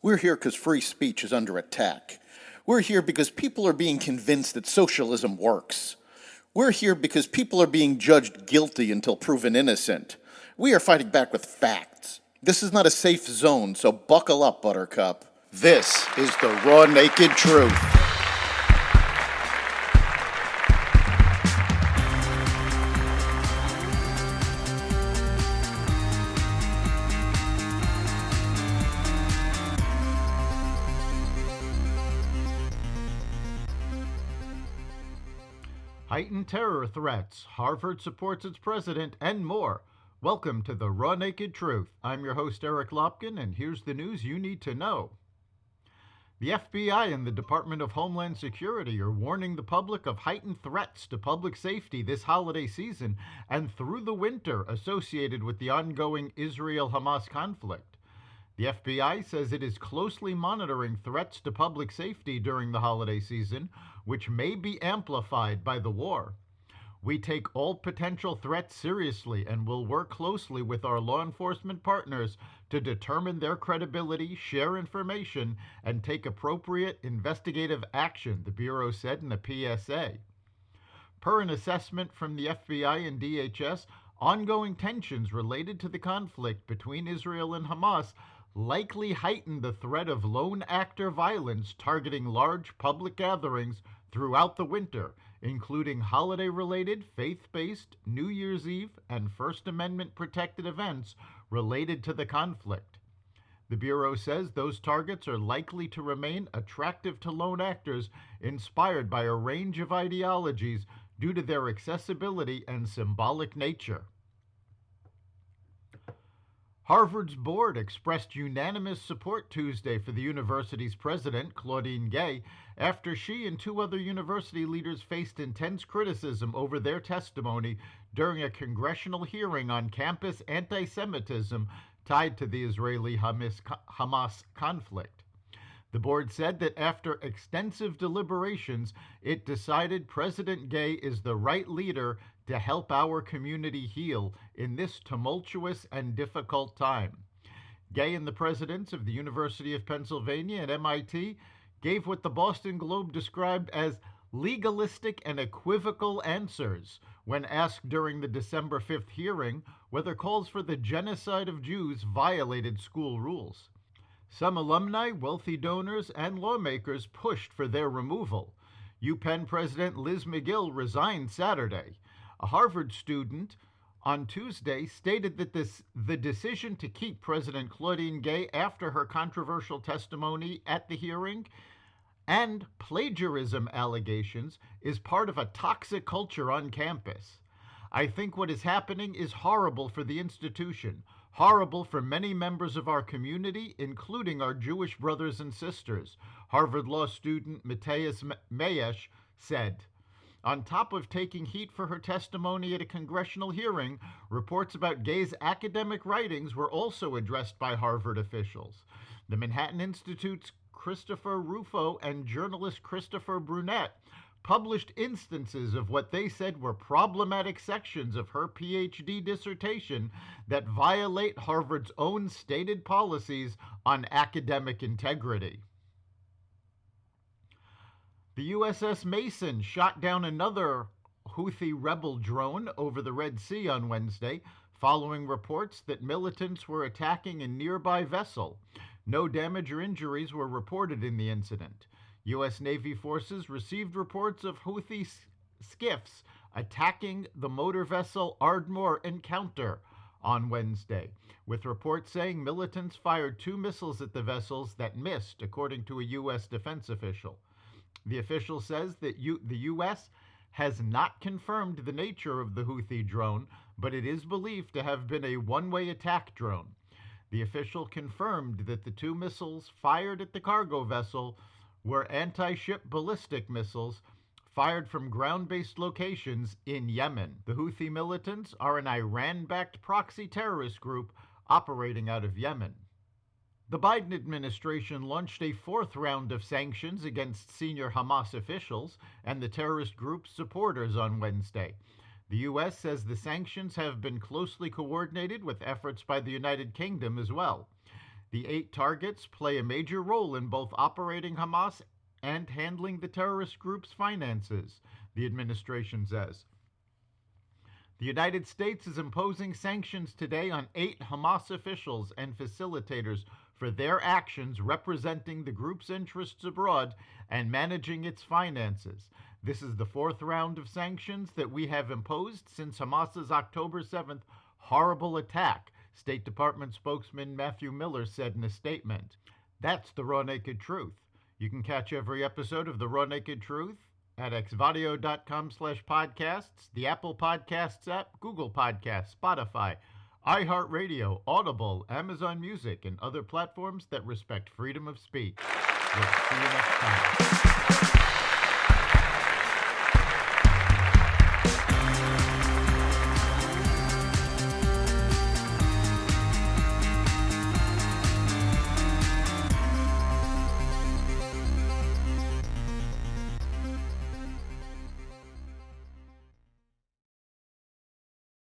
We're here because free speech is under attack. We're here because people are being convinced that socialism works. We're here because people are being judged guilty until proven innocent. We are fighting back with facts. This is not a safe zone, so buckle up, Buttercup. This is the raw, naked truth. Heightened terror threats, Harvard supports its president, and more. Welcome to the Raw Naked Truth. I'm your host, Eric Lopkin, and here's the news you need to know. The FBI and the Department of Homeland Security are warning the public of heightened threats to public safety this holiday season and through the winter associated with the ongoing Israel-Hamas conflict. The FBI says it is closely monitoring threats to public safety during the holiday season, which may be amplified by the war. We take all potential threats seriously and will work closely with our law enforcement partners to determine their credibility, share information, and take appropriate investigative action, the Bureau said in a PSA. Per an assessment from the FBI and DHS, ongoing tensions related to the conflict between Israel and Hamas likely heighten the threat of lone actor violence targeting large public gatherings throughout the winter, including holiday-related, faith-based, New Year's Eve, and First Amendment-protected events related to the conflict. The Bureau says those targets are likely to remain attractive to lone actors inspired by a range of ideologies due to their accessibility and symbolic nature. Harvard's board expressed unanimous support Tuesday for the university's president, Claudine Gay, after she and two other university leaders faced intense criticism over their testimony during a congressional hearing on campus anti-Semitism tied to the Israeli-Hamas conflict. The board said that after extensive deliberations, it decided President Gay is the right leader to help our community heal in this tumultuous and difficult time. Gay and the presidents of the University of Pennsylvania and MIT gave what the Boston Globe described as legalistic and equivocal answers when asked during the December 5th hearing whether calls for the genocide of Jews violated school rules. Some alumni, wealthy donors, and lawmakers pushed for their removal. UPenn President Liz McGill resigned Saturday. A Harvard student on Tuesday stated that the decision to keep President Claudine Gay after her controversial testimony at the hearing and plagiarism allegations is part of a toxic culture on campus. I think what is happening is horrible for the institution, horrible for many members of our community, including our Jewish brothers and sisters, Harvard Law student Matthias Mayesh said. On top of taking heat for her testimony at a congressional hearing, reports about Gay's academic writings were also addressed by Harvard officials. The Manhattan Institute's Christopher Rufo and journalist Christopher Brunette published instances of what they said were problematic sections of her PhD dissertation that violate Harvard's own stated policies on academic integrity. The USS Mason shot down another Houthi rebel drone over the Red Sea on Wednesday, following reports that militants were attacking a nearby vessel. No damage or injuries were reported in the incident. U.S. Navy forces received reports of Houthi skiffs attacking the motor vessel Ardmore Encounter on Wednesday, with reports saying militants fired 2 missiles at the vessels that missed, according to a U.S. defense official. The official says that the U.S. has not confirmed the nature of the Houthi drone, but it is believed to have been a one-way attack drone. The official confirmed that the 2 missiles fired at the cargo vessel were anti-ship ballistic missiles fired from ground-based locations in Yemen. The Houthi militants are an Iran-backed proxy terrorist group operating out of Yemen. The Biden administration launched a 4th round of sanctions against senior Hamas officials and the terrorist group's supporters on Wednesday. The U.S. says the sanctions have been closely coordinated with efforts by the United Kingdom as well. The 8 targets play a major role in both operating Hamas and handling the terrorist group's finances, the administration says. The United States is imposing sanctions today on 8 Hamas officials and facilitators for their actions representing the group's interests abroad and managing its finances. This is the 4th round of sanctions that we have imposed since Hamas's October 7th horrible attack, State Department spokesman Matthew Miller said in a statement. That's the Raw Naked Truth. You can catch every episode of The Raw Naked Truth at xvadio.com/podcasts, the Apple Podcasts app, Google Podcasts, Spotify, iHeartRadio, Audible, Amazon Music, and other platforms that respect freedom of speech. We'll see you next time.